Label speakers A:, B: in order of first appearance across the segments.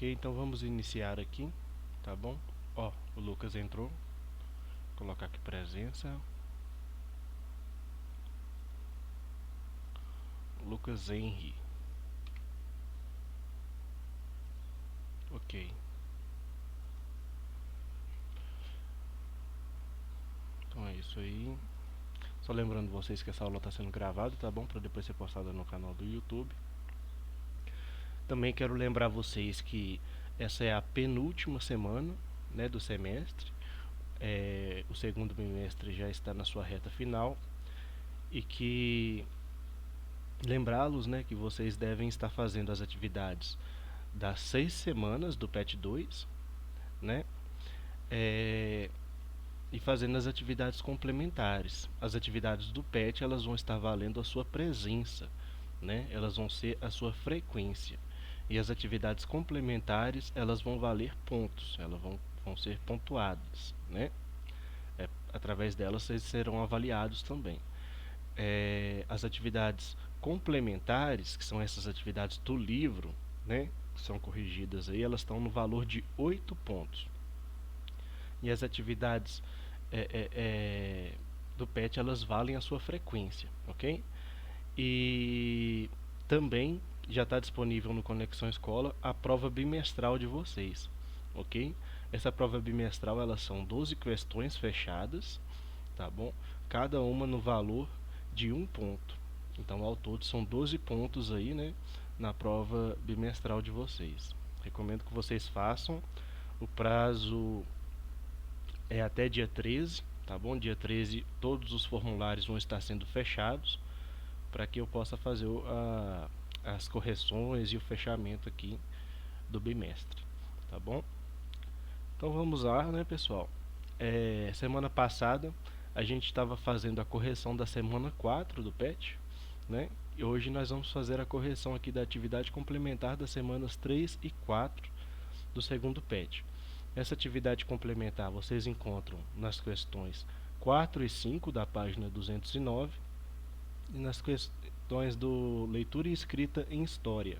A: Ok, então vamos iniciar aqui, tá bom? Ó, o Lucas entrou. Vou colocar aqui presença. Lucas Henry. Ok. Então é isso aí. Só lembrando vocês que essa aula está sendo gravada, tá bom? Para depois ser postada no canal do YouTube. Também quero lembrar vocês que essa é a penúltima semana, né, do semestre. O segundo bimestre já está na sua reta final. E que lembrá-los, né, que vocês devem estar fazendo as atividades das 6 semanas do PET 2, né? E fazendo as atividades complementares. As atividades do PET, elas vão estar valendo a sua presença, né? Elas vão ser a sua frequência. E as atividades complementares, elas vão valer pontos, elas vão ser pontuadas, né? Através delas, vocês serão avaliados também. As atividades complementares, que são essas atividades do livro, né? Que são corrigidas aí, elas estão no valor de 8 pontos. E as atividades do PET, elas valem a sua frequência, ok? E também já está disponível no Conexão Escola a prova bimestral de vocês, ok? Essa prova bimestral, elas são 12 questões fechadas, tá bom? Cada uma no valor de 1 ponto. Então, ao todo, são 12 pontos aí, né? Na prova bimestral de vocês. Recomendo que vocês façam. O prazo é até dia 13, tá bom? Dia 13 todos os formulários vão estar sendo fechados para que eu possa fazer as correções e o fechamento aqui do bimestre, tá bom? Então vamos lá, né, pessoal? Semana passada a gente estava fazendo a correção da semana 4 do PET, né? E hoje nós vamos fazer a correção aqui da atividade complementar das semanas 3 e 4 do segundo PET. Essa atividade complementar vocês encontram nas questões 4 e 5 da página 209 e nas questões do leitura e escrita em história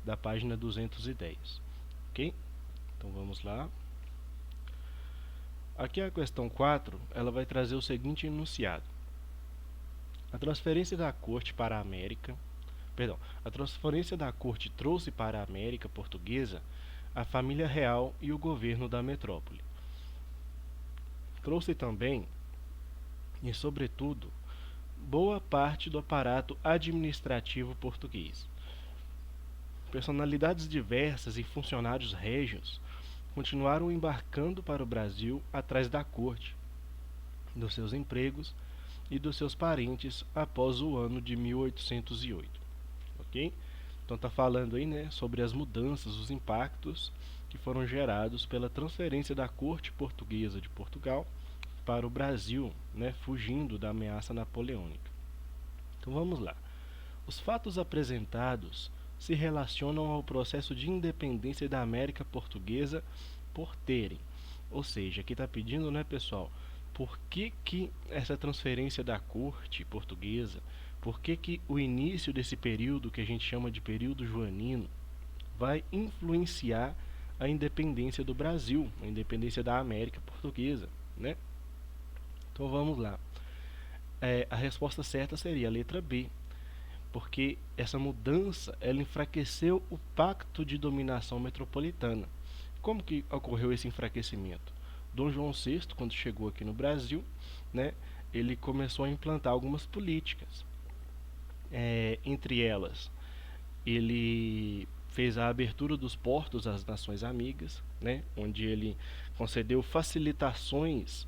A: da página 210, ok? Então vamos lá. Aqui a questão 4, ela vai trazer o seguinte enunciado: a transferência da corte para a América, a transferência da corte trouxe para a América portuguesa a família real e o governo da metrópole. Trouxe também, e sobretudo, boa parte do aparato administrativo português. Personalidades diversas e funcionários régios continuaram embarcando para o Brasil atrás da corte, dos seus empregos e dos seus parentes após o ano de 1808. Ok? Então está falando aí, né, sobre as mudanças, os impactos que foram gerados pela transferência da corte portuguesa de Portugal para o Brasil, né, fugindo da ameaça napoleônica. Então vamos lá. Os fatos apresentados se relacionam ao processo de independência da América Portuguesa por terem. Ou seja, aqui está pedindo, né, pessoal, por que essa transferência da corte portuguesa, por que o início desse período, que a gente chama de período joanino, vai influenciar a independência do Brasil, a independência da América Portuguesa, né? Então vamos lá. A resposta certa seria a letra B, porque essa mudança ela enfraqueceu o pacto de dominação metropolitana. Como que ocorreu esse enfraquecimento? Dom João VI, quando chegou aqui no Brasil, né, ele começou a implantar algumas políticas. Entre elas, ele fez a abertura dos portos às nações amigas, né, onde ele concedeu facilitações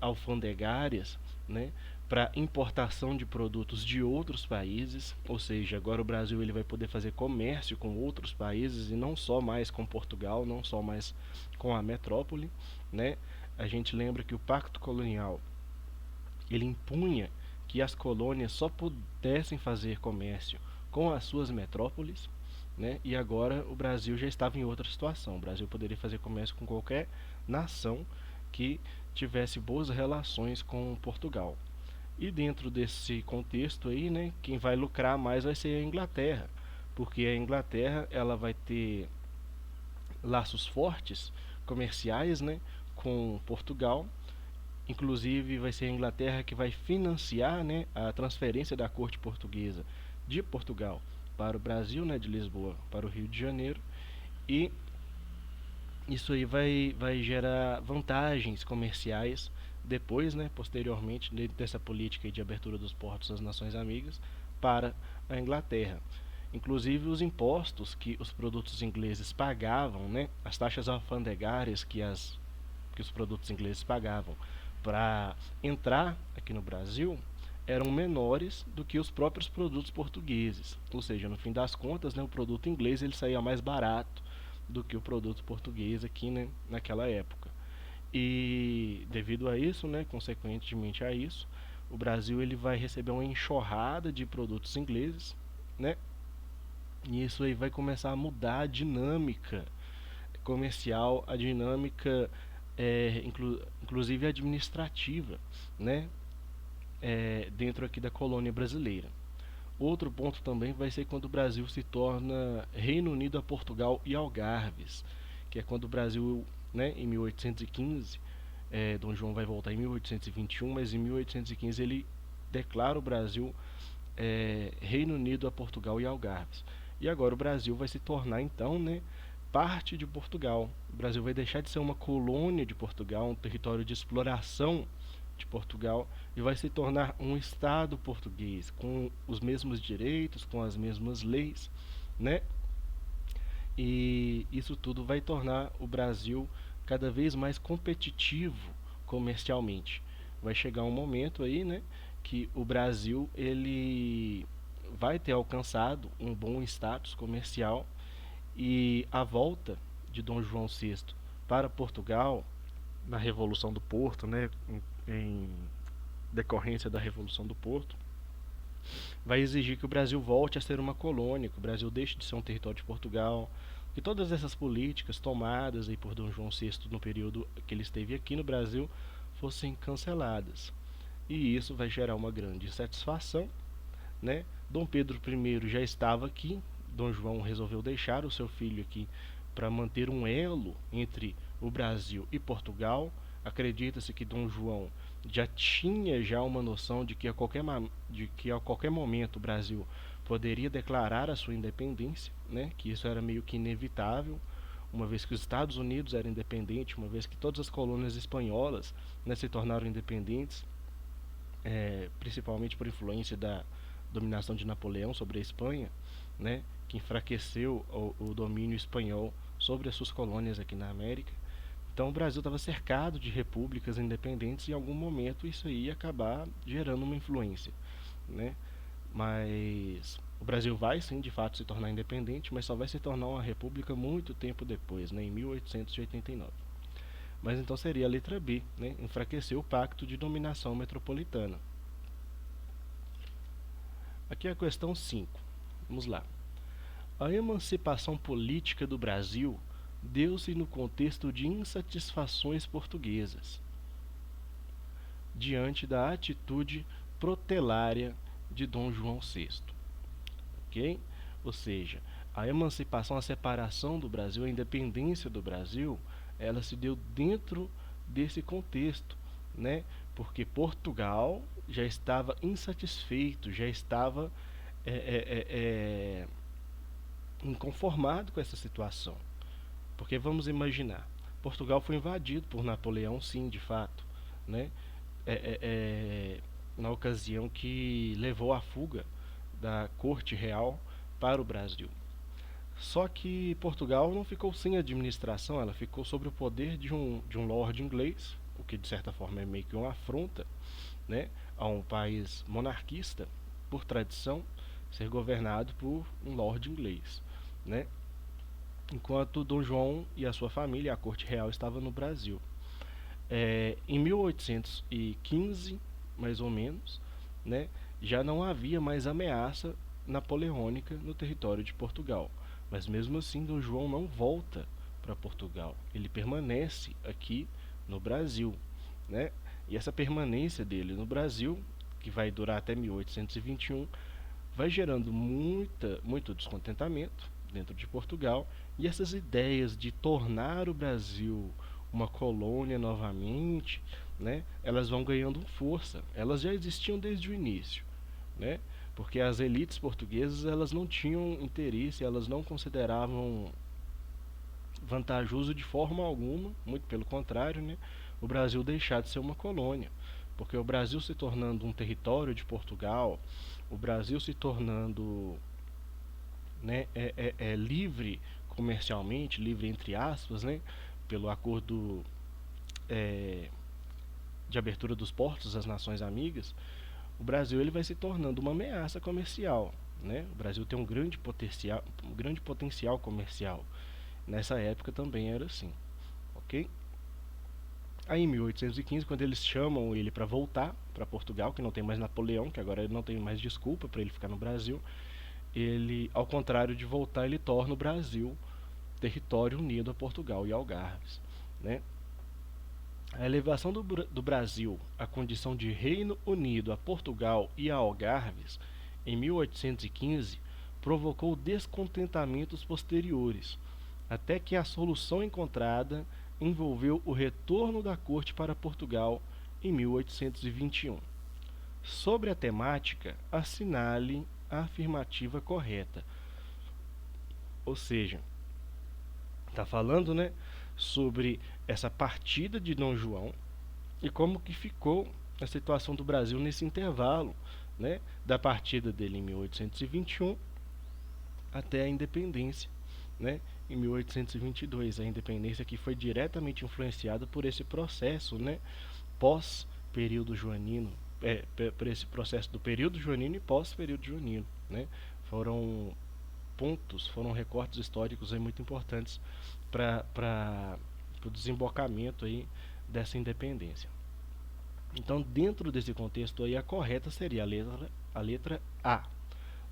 A: alfandegárias, né, para importação de produtos de outros países, ou seja, agora o Brasil ele vai poder fazer comércio com outros países e não só mais com Portugal, não só mais com a metrópole, né? A gente lembra que o Pacto Colonial ele impunha que as colônias só pudessem fazer comércio com as suas metrópoles, né? E agora o Brasil já estava em outra situação. O Brasil poderia fazer comércio com qualquer nação que tivesse boas relações com Portugal. E dentro desse contexto aí, né, quem vai lucrar mais vai ser a Inglaterra, porque a Inglaterra ela vai ter laços fortes comerciais, né, com Portugal. Inclusive vai ser a Inglaterra que vai financiar, né, a transferência da corte portuguesa de Portugal para o Brasil, né, de Lisboa para o Rio de Janeiro. E isso aí vai gerar vantagens comerciais depois, né, posteriormente, dentro dessa política de abertura dos portos às nações amigas para a Inglaterra. Inclusive os impostos que os produtos ingleses pagavam, né, as taxas alfandegárias que os produtos ingleses pagavam para entrar aqui no Brasil eram menores do que os próprios produtos portugueses. Ou seja, no fim das contas, né, o produto inglês ele saía mais barato do que o produto português aqui, né, naquela época. E devido a isso, né, consequentemente a isso, o Brasil ele vai receber uma enxurrada de produtos ingleses, né? E isso aí vai começar a mudar a dinâmica comercial, a dinâmica inclusive administrativa, né? Dentro aqui da colônia brasileira. Outro ponto também vai ser quando o Brasil se torna Reino Unido a Portugal e Algarves, que é quando o Brasil, né, em 1815, Dom João vai voltar em 1821, mas em 1815 ele declara o Brasil Reino Unido a Portugal e Algarves. E agora o Brasil vai se tornar então, né, parte de Portugal. O Brasil vai deixar de ser uma colônia de Portugal, um território de exploração de Portugal, e vai se tornar um estado português com os mesmos direitos, com as mesmas leis, né? E isso tudo vai tornar o Brasil cada vez mais competitivo comercialmente. Vai chegar um momento aí, né, que o Brasil ele vai ter alcançado um bom status comercial e a volta de Dom João VI para Portugal na Revolução do Porto, né, em decorrência da Revolução do Porto, vai exigir que o Brasil volte a ser uma colônia, que o Brasil deixe de ser um território de Portugal, que todas essas políticas tomadas aí por Dom João VI no período que ele esteve aqui no Brasil fossem canceladas. E isso vai gerar uma grande insatisfação, né? Dom Pedro I já estava aqui, Dom João resolveu deixar o seu filho aqui para manter um elo entre o Brasil e Portugal. Acredita-se que Dom João já tinha já uma noção de que a qualquer momento o Brasil poderia declarar a sua independência, né? Que isso era meio que inevitável, uma vez que os Estados Unidos eram independentes, uma vez que todas as colônias espanholas, né, se tornaram independentes, principalmente por influência da dominação de Napoleão sobre a Espanha, né, que enfraqueceu o domínio espanhol sobre as suas colônias aqui na América. Então o Brasil estava cercado de repúblicas independentes e em algum momento isso aí ia acabar gerando uma influência, né? Mas o Brasil vai sim de fato se tornar independente, mas só vai se tornar uma república muito tempo depois, né, em 1889. Mas então seria a letra B, né, enfraquecer o pacto de dominação metropolitana. Aqui é a questão 5. Vamos lá. A emancipação política do Brasil deu-se no contexto de insatisfações portuguesas, diante da atitude protelária de Dom João VI. Ok? Ou seja, a emancipação, a separação do Brasil, a independência do Brasil, ela se deu dentro desse contexto, né? Porque Portugal já estava insatisfeito, já estava inconformado com essa situação. Porque vamos imaginar, Portugal foi invadido por Napoleão, sim, de fato, né? Na ocasião que levou a fuga da corte real para o Brasil. Só que Portugal não ficou sem administração, ela ficou sob o poder de um lord inglês, o que de certa forma é meio que uma afronta, né, a um país monarquista, por tradição, ser governado por um lord inglês, né? Enquanto Dom João e a sua família, a corte real, estava no Brasil. Em 1815, mais ou menos, né, já não havia mais ameaça napoleônica no território de Portugal. Mas mesmo assim, Dom João não volta para Portugal. Ele permanece aqui no Brasil, né? E essa permanência dele no Brasil, que vai durar até 1821, vai gerando muito descontentamento dentro de Portugal, e essas ideias de tornar o Brasil uma colônia novamente, né, elas vão ganhando força. Elas já existiam desde o início, né, porque as elites portuguesas elas não tinham interesse, elas não consideravam vantajoso de forma alguma, muito pelo contrário, né, o Brasil deixar de ser uma colônia, porque o Brasil se tornando um território de Portugal, o Brasil se tornando, né, livre comercialmente, livre entre aspas, né, pelo acordo é, de abertura dos portos às nações amigas, o Brasil ele vai se tornando uma ameaça comercial, né? O Brasil tem um grande potencial comercial. Nessa época também era assim, ok? Aí em 1815, quando eles chamam ele para voltar para Portugal, que não tem mais Napoleão, que agora ele não tem mais desculpa para ele ficar no Brasil, ele, ao contrário de voltar, ele torna o Brasil território unido a Portugal e Algarves, né? A elevação do Brasil à condição de Reino Unido a Portugal e a Algarves em 1815 provocou descontentamentos posteriores, até que a solução encontrada envolveu o retorno da corte para Portugal em 1821. Sobre a temática, assinale a afirmativa correta. Ou seja, está falando, né, sobre essa partida de Dom João e como que ficou a situação do Brasil nesse intervalo, né, da partida dele em 1821 até a independência, né, em 1822, a independência que foi diretamente influenciada por esse processo, né, pós período joanino, por esse processo do período joanino e pós período joanino, né, foram foram recortes históricos aí muito importantes para o desembocamento aí dessa independência. Então, dentro desse contexto aí, a correta seria a letra A.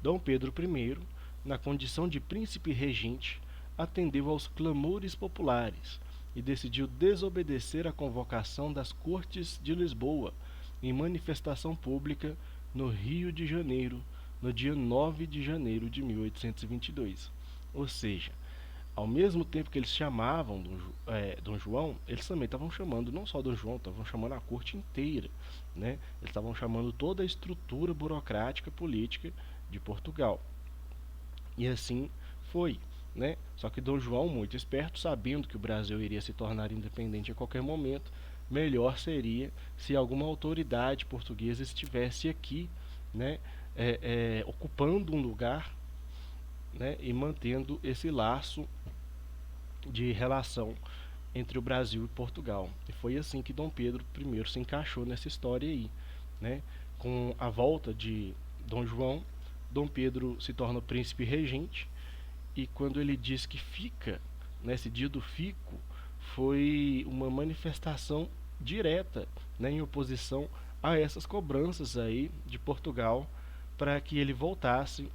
A: Dom Pedro I, na condição de príncipe regente, atendeu aos clamores populares e decidiu desobedecer a convocação das Cortes de Lisboa em manifestação pública no Rio de Janeiro, no dia 9 de janeiro de 1822. Ou seja, ao mesmo tempo que eles chamavam Dom João, eles também estavam chamando não só Dom João, estavam chamando a corte inteira, né? Eles estavam chamando toda a estrutura burocrática política de Portugal. E assim foi, né? Só que Dom João, muito esperto, sabendo que o Brasil iria se tornar independente a qualquer momento, melhor seria se alguma autoridade portuguesa estivesse aqui, né? Ocupando um lugar, né, e mantendo esse laço de relação entre o Brasil e Portugal. E foi assim que Dom Pedro I se encaixou nessa história aí, né? Com a volta de Dom João, Dom Pedro se torna príncipe regente e quando ele diz que fica, nesse dia do fico, foi uma manifestação direta, né, em oposição a essas cobranças aí de Portugal para que ele voltasse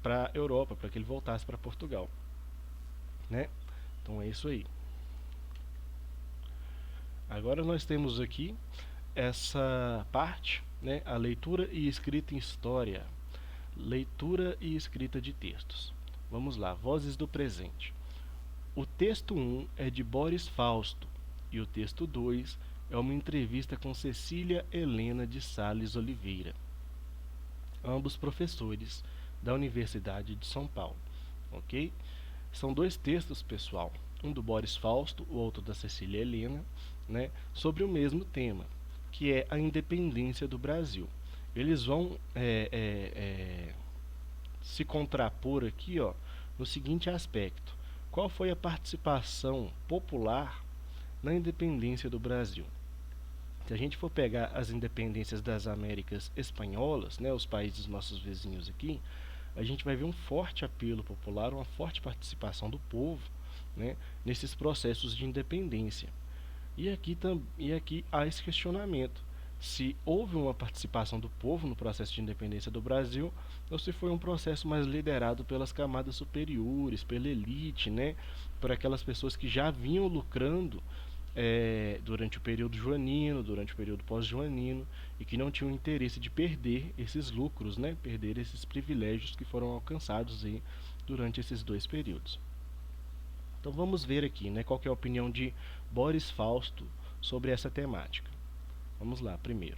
A: para a Europa, para que ele voltasse para Portugal, né? Então é isso aí. Agora nós temos aqui essa parte, né, a leitura e escrita em história, leitura e escrita de textos. Vamos lá, vozes do presente. O texto 1 é de Boris Fausto e o texto 2 é uma entrevista com Cecília Helena de Sales Oliveira, ambos professores da Universidade de São Paulo, ok? São dois textos, pessoal, um do Boris Fausto, o outro da Cecília Helena, né, sobre o mesmo tema, que é a independência do Brasil. Eles vão se contrapor aqui, ó, no seguinte aspecto: qual foi a participação popular na independência do Brasil? Se a gente for pegar as independências das Américas espanholas, né, os países nossos vizinhos aqui, a gente vai ver um forte apelo popular, uma forte participação do povo, né, nesses processos de independência. E aqui há esse questionamento: se houve uma participação do povo no processo de independência do Brasil, ou se foi um processo mais liderado pelas camadas superiores, pela elite, né, por aquelas pessoas que já vinham lucrando durante o período joanino, durante o período pós-joanino, e que não tinham interesse de perder esses lucros, né, perder esses privilégios que foram alcançados aí durante esses dois períodos. Então vamos ver aqui, né, qual que é a opinião de Boris Fausto sobre essa temática. Vamos lá, primeiro.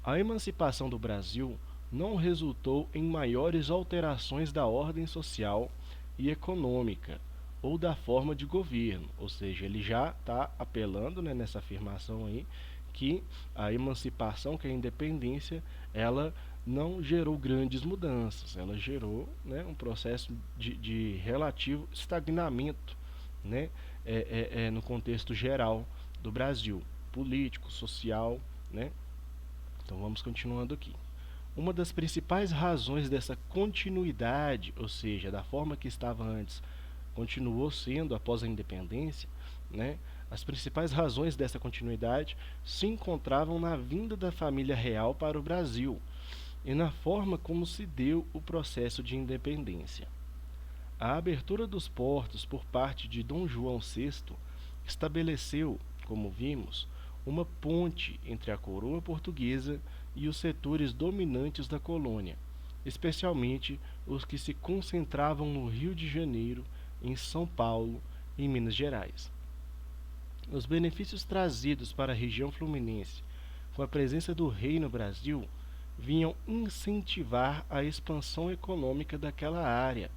A: A emancipação do Brasil não resultou em maiores alterações da ordem social e econômica ou da forma de governo, ou seja, ele já está apelando, né, nessa afirmação aí, que a emancipação, que a independência, ela não gerou grandes mudanças, ela gerou, né, um processo de relativo estagnamento, né, no contexto geral do Brasil, político, social, né. Então vamos continuando aqui. Uma das principais razões dessa continuidade, ou seja, da forma que estava antes, continuou sendo após a independência, né? As principais razões dessa continuidade se encontravam na vinda da família real para o Brasil e na forma como se deu o processo de independência. A abertura dos portos por parte de Dom João VI estabeleceu, como vimos, uma ponte entre a coroa portuguesa e os setores dominantes da colônia, especialmente os que se concentravam no Rio de Janeiro, em São Paulo e Minas Gerais. Os benefícios trazidos para a região fluminense com a presença do rei no Brasil vinham incentivar a expansão econômica daquela área,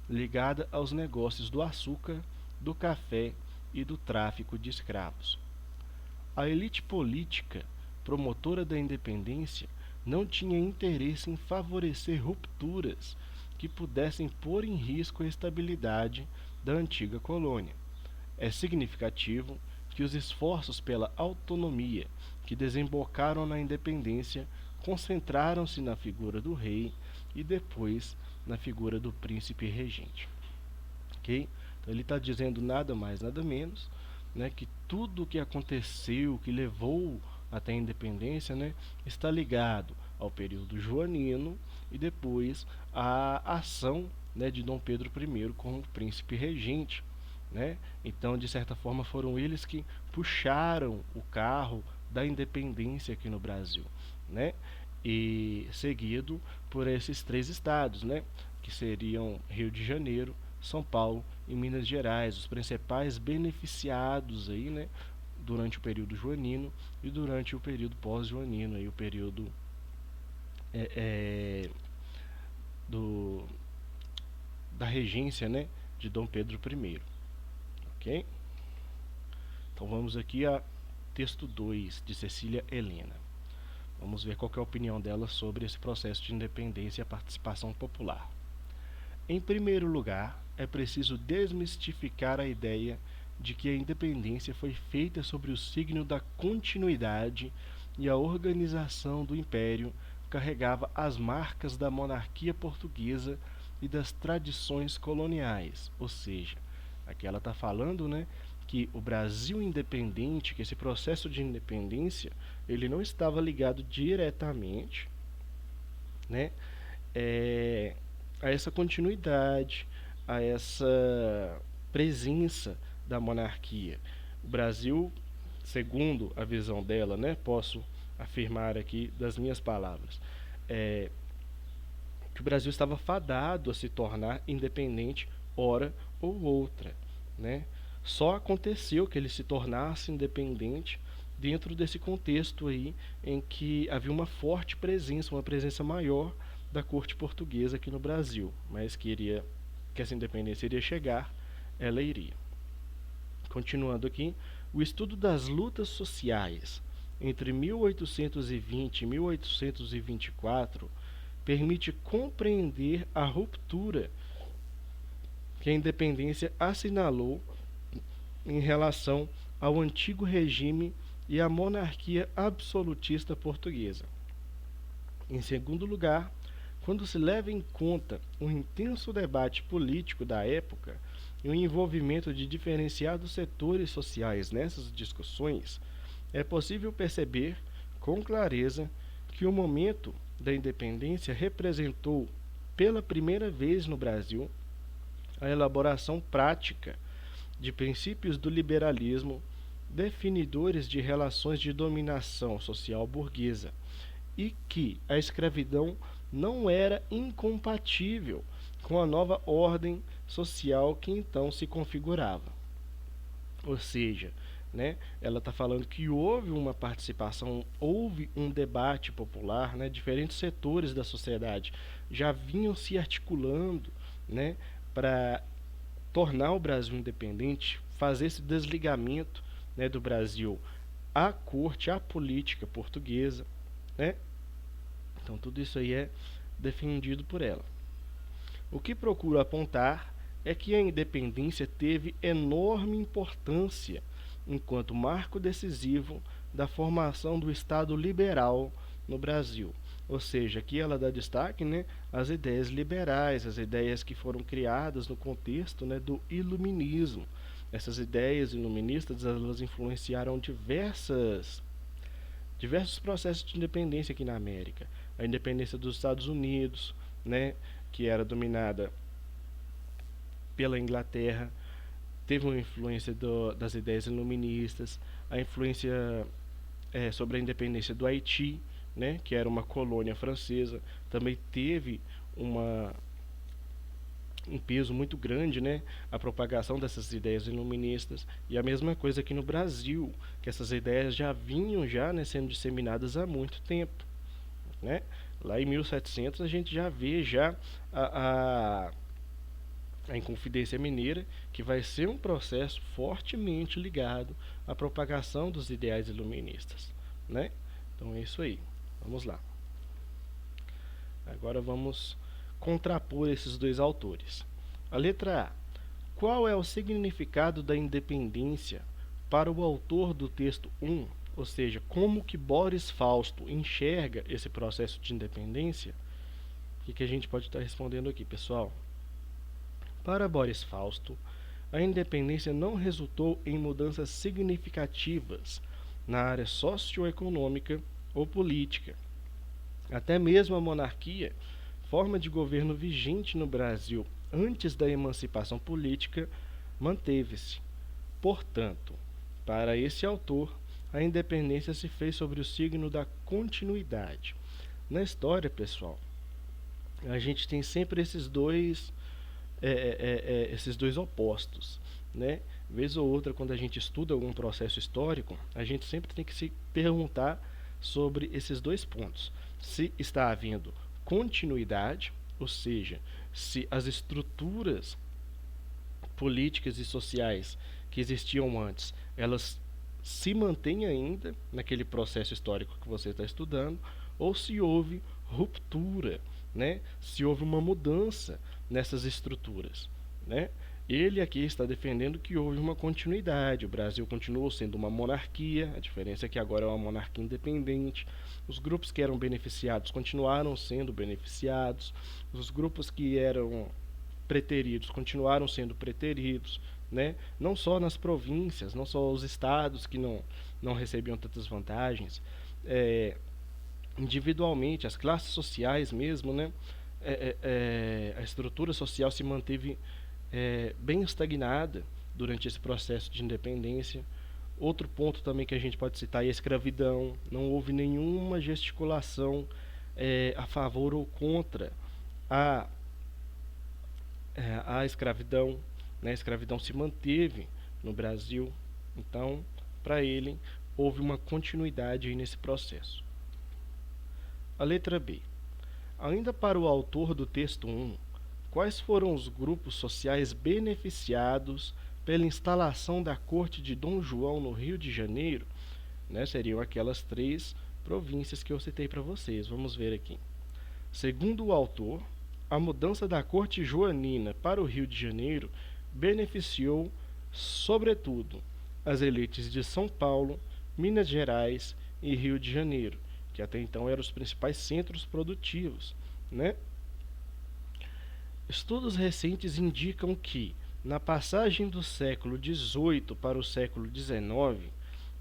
A: ligada aos negócios do açúcar, do café e do tráfico de escravos. A elite política, promotora da independência, não tinha interesse em favorecer rupturas que pudessem pôr em risco a estabilidade da antiga colônia. É significativo que os esforços pela autonomia que desembocaram na independência concentraram-se na figura do rei e depois na figura do príncipe regente. Ok? Então ele está dizendo nada mais, nada menos, né, que tudo o que aconteceu, que levou até a independência, né, está ligado ao período joanino e depois à ação, né, de Dom Pedro I como príncipe regente. Né? Então, de certa forma, foram eles que puxaram o carro da independência aqui no Brasil, né? E seguido por esses três estados, né? Que seriam Rio de Janeiro, São Paulo e Minas Gerais, os principais beneficiados aí, né? Durante o período joanino e durante o período pós-joanino, aí o período da regência, né? De Dom Pedro I. Ok? Então vamos aqui a texto 2 de Cecília Helena. Vamos ver qual é a opinião dela sobre esse processo de independência e a participação popular. Em primeiro lugar, é preciso desmistificar a ideia de que a independência foi feita sobre o signo da continuidade e a organização do império carregava as marcas da monarquia portuguesa e das tradições coloniais, ou seja, aqui ela está falando, né, que o Brasil independente, que esse processo de independência, ele não estava ligado diretamente, né, a essa continuidade, a essa presença da monarquia. O Brasil, segundo a visão dela, né, posso afirmar aqui das minhas palavras, que o Brasil estava fadado a se tornar independente hora ou outra, né? Só aconteceu que ele se tornasse independente dentro desse contexto aí em que havia uma forte presença, uma presença maior da corte portuguesa aqui no Brasil, mas que essa independência iria chegar, ela iria. Continuando aqui, o estudo das lutas sociais entre 1820 e 1824 permite compreender a ruptura que a independência assinalou em relação ao antigo regime e à monarquia absolutista portuguesa. Em segundo lugar, quando se leva em conta o intenso debate político da época e o envolvimento de diferenciados setores sociais nessas discussões, é possível perceber com clareza que o momento da independência representou, pela primeira vez no Brasil, a elaboração prática de princípios do liberalismo, definidores de relações de dominação social burguesa, e que a escravidão não era incompatível com a nova ordem social que então se configurava. Ou seja, né, ela está falando que houve uma participação, houve um debate popular, né, diferentes setores da sociedade já vinham se articulando, né, para tornar o Brasil independente, fazer esse desligamento, né, do Brasil à corte, à política portuguesa, né? Então tudo isso aí é defendido por ela. O que procuro apontar é que a independência teve enorme importância enquanto marco decisivo da formação do Estado liberal no Brasil. Ou seja, aqui ela dá destaque, né, às ideias liberais, as ideias que foram criadas no contexto, né, do iluminismo. Essas ideias iluministas, elas influenciaram diversos processos de independência aqui na América. A independência dos Estados Unidos, né, que era dominada pela Inglaterra, teve uma influência das ideias iluministas, a influência sobre a independência do Haiti, né, que era uma colônia francesa, também teve uma, um peso muito grande, né, a propagação dessas ideias iluministas. E a mesma coisa aqui no Brasil, que essas ideias já vinham né, sendo disseminadas há muito tempo, né? Lá em 1700 a gente já vê já a Inconfidência Mineira, que vai ser um processo fortemente ligado à propagação dos ideais iluministas, né? Então é isso aí. Vamos lá. Agora vamos contrapor esses dois autores. A letra A. Qual é o significado da independência para o autor do texto 1? Ou seja, como que Boris Fausto enxerga esse processo de independência? O que a gente pode estar respondendo aqui, pessoal? Para Boris Fausto, a independência não resultou em mudanças significativas na área socioeconômica ou política. Até mesmo a monarquia, forma de governo vigente no Brasil antes da emancipação política, manteve-se. Portanto, para esse autor, a independência se fez sobre o signo da continuidade. Na história, pessoal, a gente tem sempre esses dois opostos, né? Vez ou outra, quando a gente estuda algum processo histórico, a gente sempre tem que se perguntar sobre esses dois pontos. Se está havendo continuidade, ou seja, se as estruturas políticas e sociais que existiam antes, elas se mantêm ainda naquele processo histórico que você está estudando, ou se houve ruptura, né? Se houve uma mudança nessas estruturas, né? Ele aqui está defendendo que houve uma continuidade. O Brasil continuou sendo uma monarquia, a diferença é que agora é uma monarquia independente. Os grupos que eram beneficiados continuaram sendo beneficiados. Os grupos que eram preteridos continuaram sendo preteridos, né? Não só nas províncias, não só os estados que não recebiam tantas vantagens, individualmente, as classes sociais mesmo, né? A estrutura social se manteve bem estagnada durante esse processo de independência. Outro ponto também que a gente pode citar é a escravidão. Não houve nenhuma gesticulação a favor ou contra a, a escravidão, né? A escravidão se manteve no Brasil. Então, para ele, houve uma continuidade aí nesse processo. A letra B. Ainda para o autor do texto 1, quais foram os grupos sociais beneficiados pela instalação da corte de Dom João no Rio de Janeiro? Né, seriam aquelas 3 províncias que eu citei para vocês. Vamos ver aqui. Segundo o autor, a mudança da corte joanina para o Rio de Janeiro beneficiou, sobretudo, as elites de São Paulo, Minas Gerais e Rio de Janeiro, que até então eram os principais centros produtivos, né? Estudos recentes indicam que, na passagem do século XVIII para o século XIX,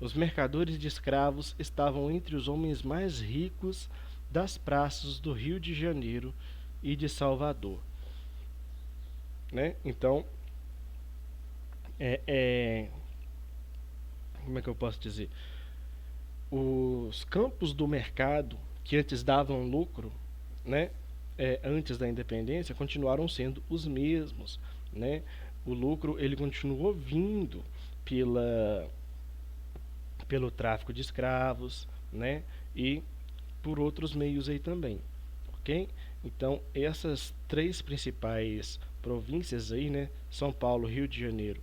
A: os mercadores de escravos estavam entre os homens mais ricos das praças do Rio de Janeiro e de Salvador, né? Então, como é que eu posso dizer? Os campos do mercado que antes davam lucro, né, antes da independência continuaram sendo os mesmos, né? O lucro ele continuou vindo pela, pelo tráfico de escravos, né? E por outros meios aí também, ok? Então essas três principais províncias aí, né? São Paulo, Rio de Janeiro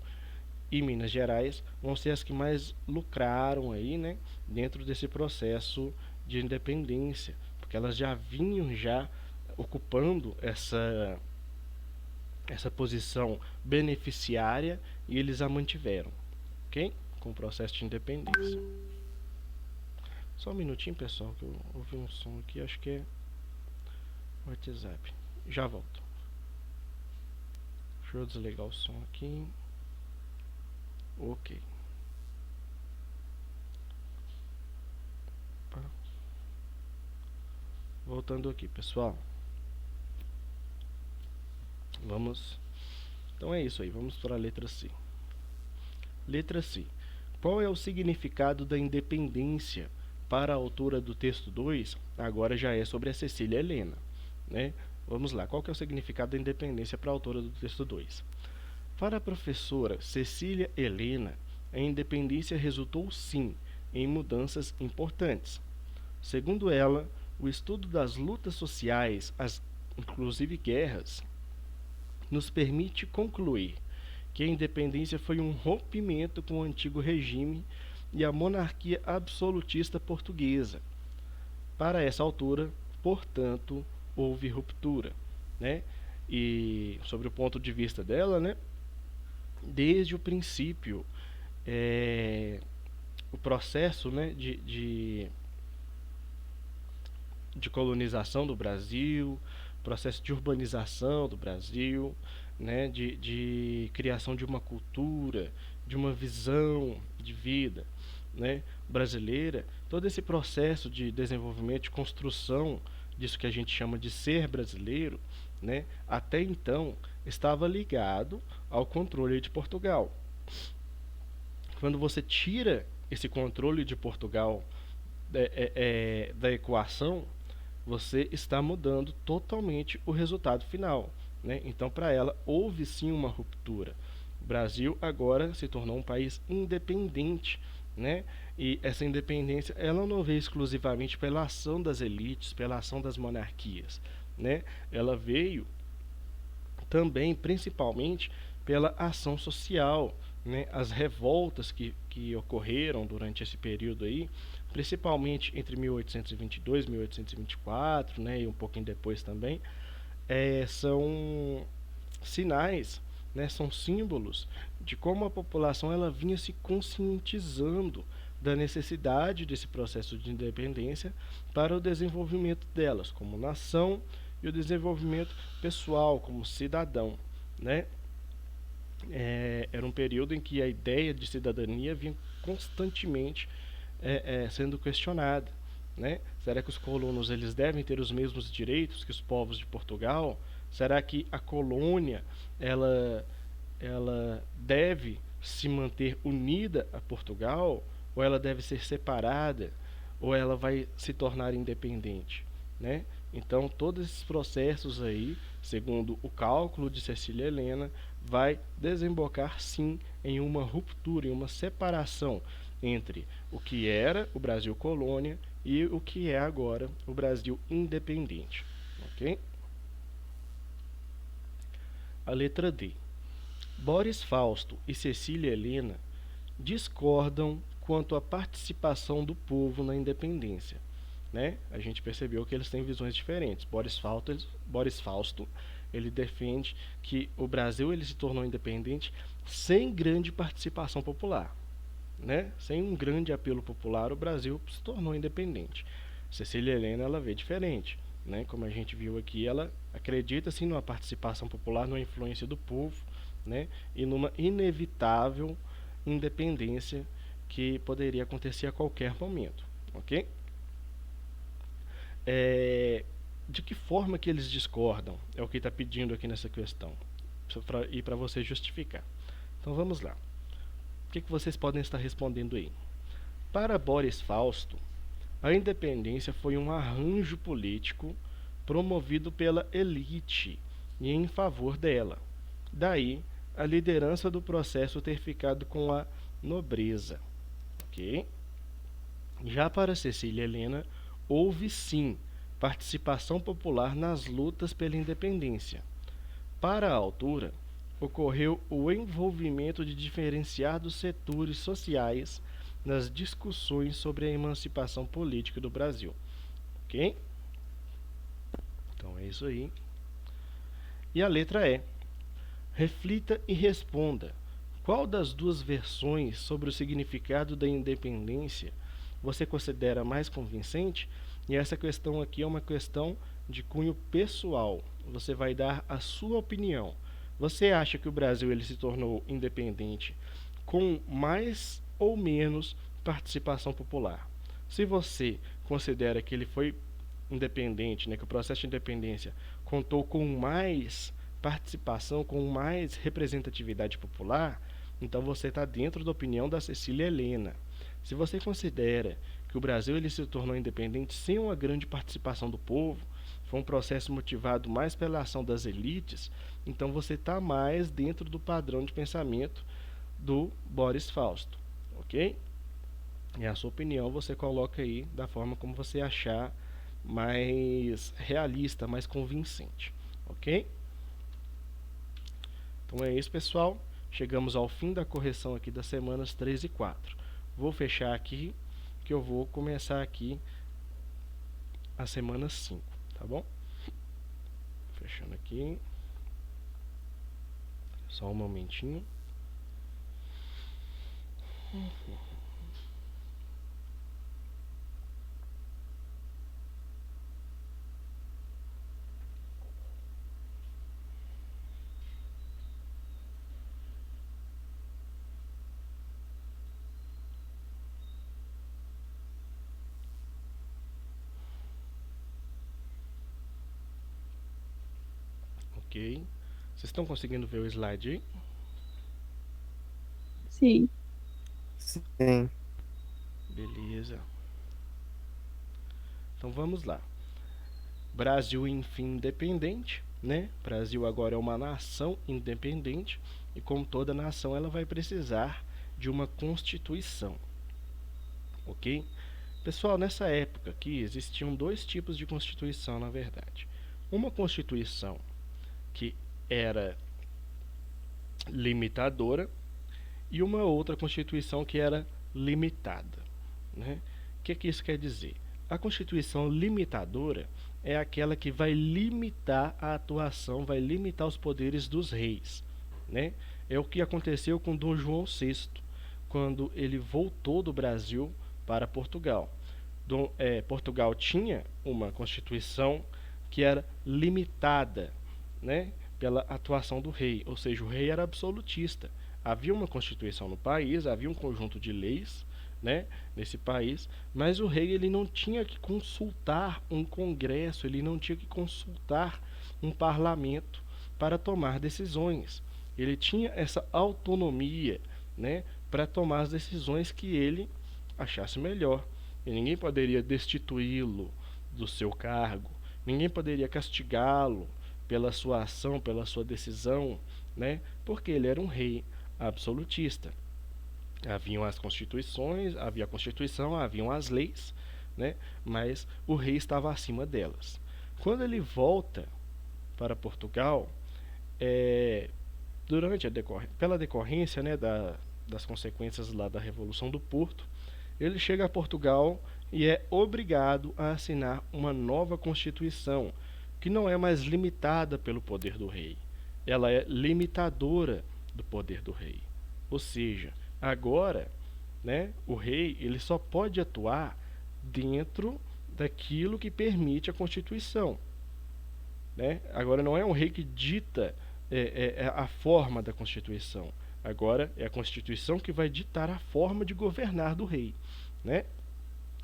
A: e Minas Gerais vão ser as que mais lucraram aí, né? Dentro desse processo de independência, porque elas já vinham já ocupando essa posição beneficiária e eles a mantiveram, ok? Com o processo de independência. Só um minutinho, pessoal, que eu ouvi um som aqui, acho que é o WhatsApp. Já volto. Deixa eu desligar o som aqui. Ok. Voltando aqui, pessoal. Vamos. Então é isso aí, vamos para a letra C. Letra C. Qual é o significado da independência para a autora do texto 2? Agora já é sobre a Cecília Helena, né? Vamos lá, qual que é o significado da independência para a autora do texto 2? Para a professora Cecília Helena, a independência resultou sim em mudanças importantes. Segundo ela, o estudo das lutas sociais, inclusive guerras, nos permite concluir que a independência foi um rompimento com o antigo regime e a monarquia absolutista portuguesa. Para essa altura, portanto, houve ruptura, né? E sobre o ponto de vista dela, né? Desde o princípio, o processo, né, de colonização do Brasil, processo de urbanização do Brasil, né, de criação de uma cultura, de uma visão de vida, né, brasileira, todo esse processo de desenvolvimento, de construção disso que a gente chama de ser brasileiro, né, até então estava ligado ao controle de Portugal. Quando você tira esse controle de Portugal da equação, você está mudando totalmente o resultado final, né? Então, para ela, houve sim uma ruptura. O Brasil agora se tornou um país independente, né? E essa independência ela não veio exclusivamente pela ação das elites, pela ação das monarquias, né? Ela veio também, principalmente, pela ação social, né? As revoltas que ocorreram durante esse período aí, principalmente entre 1822 e 1824, né? E um pouquinho depois também, são sinais, né? São símbolos de como a população ela vinha se conscientizando da necessidade desse processo de independência para o desenvolvimento delas como nação e o desenvolvimento pessoal como cidadão, né? Era um período em que a ideia de cidadania vinha constantemente sendo questionada, né? Será que os colonos eles devem ter os mesmos direitos que os povos de Portugal? Será que a colônia ela deve se manter unida a Portugal ou ela deve ser separada ou ela vai se tornar independente, né? Então todos esses processos aí, segundo o cálculo de Cecília Helena, vai desembocar sim em uma ruptura, em uma separação entre o que era o Brasil colônia e o que é agora o Brasil independente, ok? A letra D. Boris Fausto e Cecília Helena discordam quanto à participação do povo na independência, né? A gente percebeu que eles têm visões diferentes. Boris Fausto ele defende que o Brasil ele se tornou independente sem grande participação popular, né? Sem um grande apelo popular, o Brasil se tornou independente. Cecília Helena ela vê diferente, né? Como a gente viu aqui, ela acredita sim numa participação popular, numa influência do povo, né? E numa inevitável independência que poderia acontecer a qualquer momento, ok? De que forma que eles discordam? É o que está pedindo aqui nessa questão. E para você justificar. Então vamos lá. O que vocês podem estar respondendo aí? Para Boris Fausto, a independência foi um arranjo político promovido pela elite e em favor dela. Daí a liderança do processo ter ficado com a nobreza. Ok? Já para Cecília Helena, houve sim participação popular nas lutas pela independência. Para a autora, ocorreu o envolvimento de diferenciados setores sociais nas discussões sobre a emancipação política do Brasil. Ok? Então é isso aí. E a letra E. Reflita e responda. Qual das duas versões sobre o significado da independência você considera mais convincente? E essa questão aqui é uma questão de cunho pessoal. Você vai dar a sua opinião. Você acha que o Brasil ele se tornou independente com mais ou menos participação popular? Se você considera que ele foi independente, né, que o processo de independência contou com mais participação, com mais representatividade popular, então você está dentro da opinião da Cecília Helena. Se você considera que o Brasil ele se tornou independente sem uma grande participação do povo, foi um processo motivado mais pela ação das elites, então você está mais dentro do padrão de pensamento do Boris Fausto, ok? E a sua opinião você coloca aí da forma como você achar mais realista, mais convincente, ok? Então é isso, pessoal. Chegamos ao fim da correção aqui das semanas 3 e 4. Vou fechar aqui, que eu vou começar aqui a semana 5, tá bom? Fechando aqui. Só um momentinho. Ok. Vocês estão conseguindo ver o slide aí?
B: Sim.
C: Sim.
A: Beleza. Então vamos lá. Brasil, enfim, independente, né? Brasil agora é uma nação independente e, como toda nação, ela vai precisar de uma constituição, ok? Pessoal, nessa época aqui existiam dois tipos de constituição, na verdade. Uma constituição que era limitadora e uma outra constituição que era limitada, né? O que isso quer dizer? A constituição limitadora é aquela que vai limitar a atuação, vai limitar os poderes dos reis, né? É o que aconteceu com Dom João VI, quando ele voltou do Brasil para Portugal. Portugal tinha uma constituição que era limitada, né, pela atuação do rei, ou seja, o rei era absolutista. Havia uma constituição no país, havia um conjunto de leis, né, nesse país, mas o rei ele não tinha que consultar um congresso, ele não tinha que consultar um parlamento para tomar decisões. Ele tinha essa autonomia, né, para tomar as decisões que ele achasse melhor. E ninguém poderia destituí-lo do seu cargo, ninguém poderia castigá-lo pela sua ação, pela sua decisão, né, porque ele era um rei absolutista. Haviam as constituições, havia a Constituição, haviam as leis, né? Mas o rei estava acima delas. Quando ele volta para Portugal, pela decorrência, né, das consequências lá da Revolução do Porto, ele chega a Portugal e é obrigado a assinar uma nova Constituição, que não é mais limitada pelo poder do rei. Ela é limitadora do poder do rei. Ou seja, agora, né, o rei ele só pode atuar dentro daquilo que permite a Constituição, né? Agora não é um rei que dita a forma da Constituição. Agora é a Constituição que vai ditar a forma de governar do rei, né?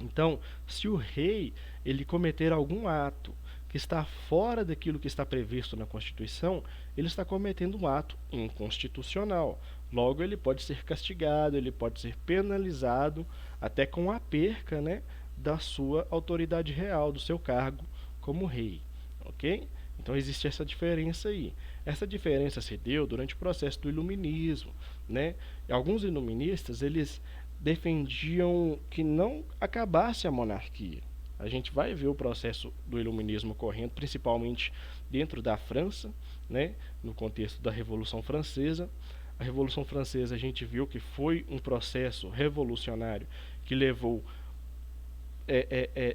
A: Então, se o rei ele cometer algum ato que está fora daquilo que está previsto na Constituição, ele está cometendo um ato inconstitucional. Logo, ele pode ser castigado, ele pode ser penalizado, até com a perca, né, da sua autoridade real, do seu cargo como rei. ok? Então existe essa diferença aí. Essa diferença se deu durante o processo do iluminismo, né? E alguns iluministas, eles defendiam que não acabasse a monarquia. A gente vai ver o processo do iluminismo ocorrendo, principalmente dentro da França, né? No contexto da Revolução Francesa. A Revolução Francesa a gente viu que foi um processo revolucionário que levou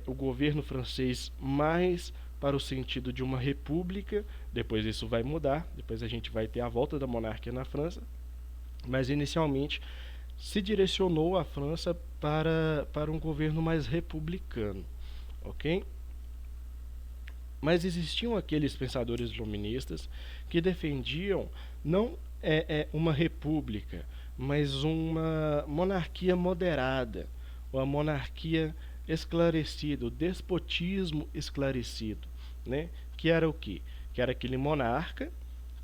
A: o governo francês mais para o sentido de uma república. Depois isso vai mudar, depois a gente vai ter a volta da monarquia na França, mas inicialmente se direcionou a França para um governo mais republicano, ok? Mas existiam aqueles pensadores iluministas que defendiam não uma república, mas uma monarquia moderada, uma monarquia esclarecida, o despotismo esclarecido, né? Que era o quê? Que era aquele monarca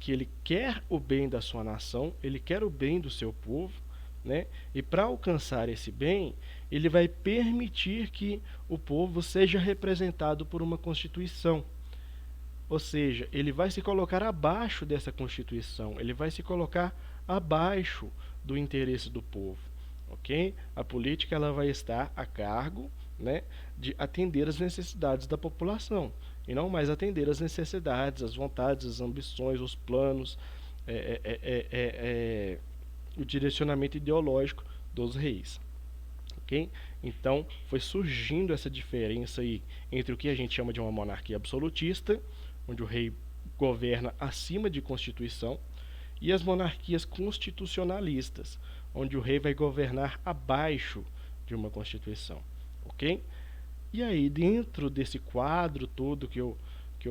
A: que ele quer o bem da sua nação, ele quer o bem do seu povo, né? E para alcançar esse bem, ele vai permitir que o povo seja representado por uma constituição. Ou seja, ele vai se colocar abaixo dessa constituição, ele vai se colocar abaixo do interesse do povo, ok? A política ela vai estar a cargo, né, de atender as necessidades da população e não mais atender as necessidades, as vontades, as ambições, os planos, é, é, é, é, o direcionamento ideológico dos reis. Okay? Então, foi surgindo essa diferença aí entre o que a gente chama de uma monarquia absolutista, onde o rei governa acima de Constituição, e as monarquias constitucionalistas, onde o rei vai governar abaixo de uma Constituição. Ok? E aí, dentro desse quadro todo que eu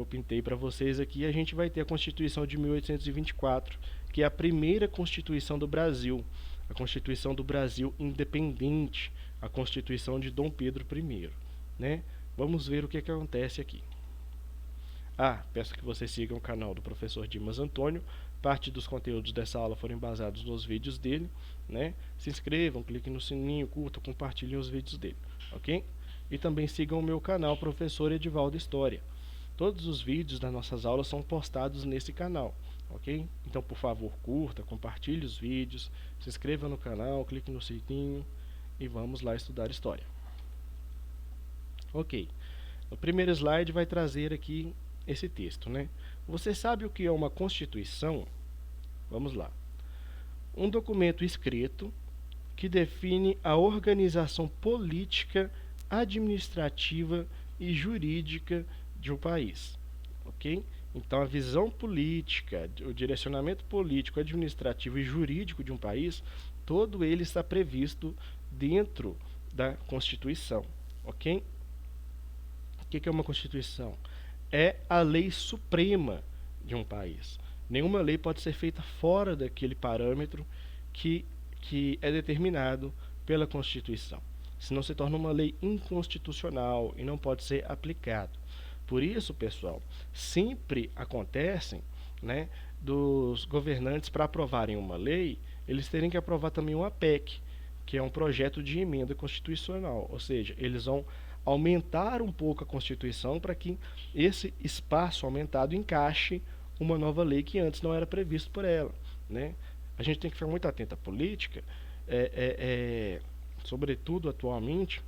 A: pintei para vocês aqui, a gente vai ter a Constituição de 1824, que é a primeira Constituição do Brasil, a Constituição do Brasil independente, a Constituição de Dom Pedro I, né? Vamos ver o que acontece aqui. Peço que vocês sigam o canal do professor Dimas Antônio. Parte dos conteúdos dessa aula foram embasados nos vídeos dele, né? Se inscrevam, cliquem no sininho, curtam, compartilhem os vídeos dele, ok? E também sigam o meu canal, Professor Edivaldo História. Todos os vídeos das nossas aulas são postados nesse canal, ok? Então, por favor, curta, compartilhe os vídeos, se inscreva no canal, clique no sininho e vamos lá estudar história. Ok, o primeiro slide vai trazer aqui esse texto, né? Você sabe o que é uma Constituição? Vamos lá. Um documento escrito que define a organização política, administrativa e jurídica de um país, ok? Então, a visão política, o direcionamento político, administrativo e jurídico de um país, todo ele está previsto dentro da Constituição, ok? O que é uma Constituição? É a lei suprema de um país. Nenhuma lei pode ser feita fora daquele parâmetro que é determinado pela Constituição. Senão se torna uma lei inconstitucional e não pode ser aplicado. Por isso, pessoal, sempre acontecem, né, dos governantes para aprovarem uma lei, eles terem que aprovar também uma PEC, que é um projeto de emenda constitucional, ou seja, eles vão aumentar um pouco a Constituição para que esse espaço aumentado encaixe uma nova lei que antes não era previsto por ela, né? A gente tem que ficar muito atento à política, sobretudo atualmente,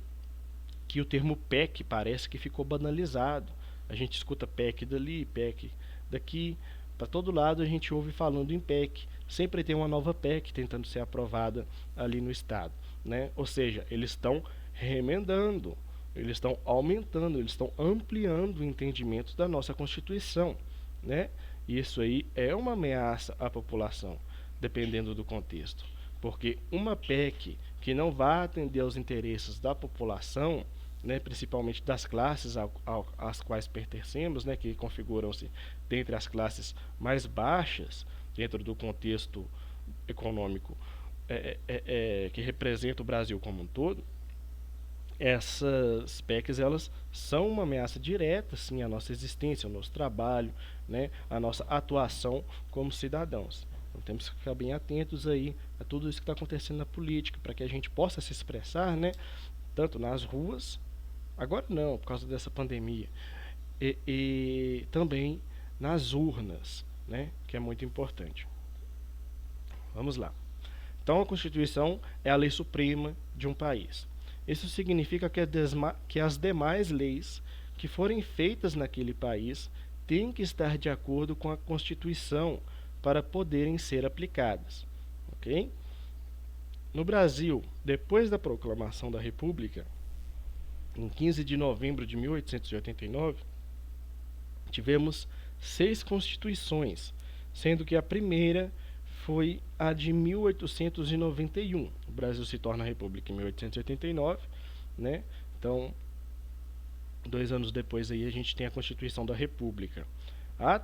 A: que o termo PEC parece que ficou banalizado. A gente escuta PEC dali, PEC daqui, para todo lado a gente ouve falando em PEC. Sempre tem uma nova PEC tentando ser aprovada ali no estado, né? Ou seja, eles estão remendando, eles estão aumentando, eles estão ampliando o entendimento da nossa Constituição, né? E isso aí é uma ameaça à população, dependendo do contexto. Porque uma PEC que não vai atender aos interesses da população, né, principalmente das classes às quais pertencemos, né, que configuram-se dentre as classes mais baixas, dentro do contexto econômico que representa o Brasil como um todo, essas PECs elas são uma ameaça direta sim, à nossa existência, ao nosso trabalho, né, à nossa atuação como cidadãos. Então temos que ficar bem atentos aí a tudo isso que está acontecendo na política, para que a gente possa se expressar, né, tanto nas ruas, agora não, por causa dessa pandemia, e também nas urnas, né, que é muito importante. Vamos lá. Então, a Constituição é a lei suprema de um país. Isso significa que as demais leis que forem feitas naquele país têm que estar de acordo com a Constituição para poderem ser aplicadas. Ok? No Brasil, depois da proclamação da República, em 15 de novembro de 1889, tivemos 6 constituições, sendo que a primeira foi a de 1891. O Brasil se torna república em 1889, né? Então, 2 anos depois aí a gente tem a Constituição da República. A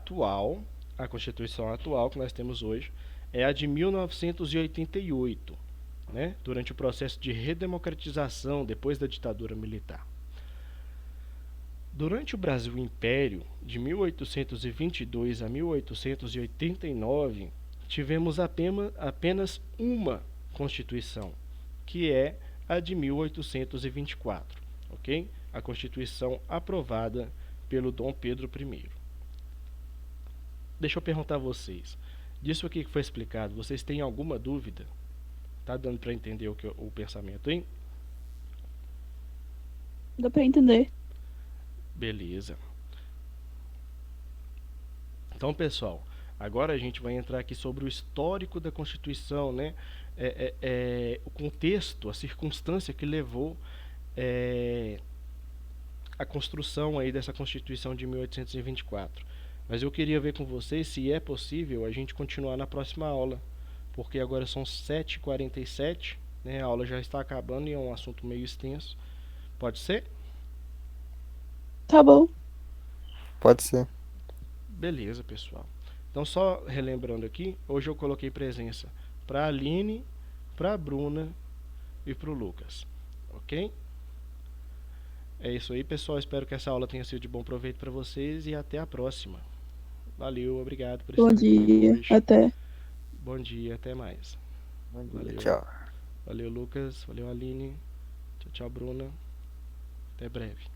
A: Constituição atual que nós temos hoje é a de 1988, né? Durante o processo de redemocratização depois da ditadura militar. Durante o Brasil Império, de 1822 a 1889, tivemos apenas uma Constituição, que é a de 1824, ok? A Constituição aprovada pelo Dom Pedro I. Deixa eu perguntar a vocês, disso aqui que foi explicado, vocês têm alguma dúvida? Tá dando para entender o pensamento, hein?
B: Dá pra entender.
A: Beleza. Então, pessoal, agora a gente vai entrar aqui sobre o histórico da Constituição, né? O contexto, a circunstância que levou a construção aí dessa Constituição de 1824. Mas eu queria ver com vocês se é possível a gente continuar na próxima aula, porque agora são 7h47, né? A aula já está acabando e é um assunto meio extenso. Pode ser?
B: Tá bom.
C: Pode ser.
A: Beleza, pessoal. Então, só relembrando aqui, hoje eu coloquei presença para a Aline, para a Bruna e para o Lucas. Ok? É isso aí, pessoal. Espero que essa aula tenha sido de bom proveito para vocês e até a próxima. Valeu, obrigado por
B: Bom
A: estarem comigo
B: dia.
A: hoje.
B: Até.
A: Bom dia, até mais.
C: Bom dia,
A: Valeu.
C: tchau.
A: Valeu, Lucas. Valeu, Aline. Tchau, tchau, Bruna. Até breve.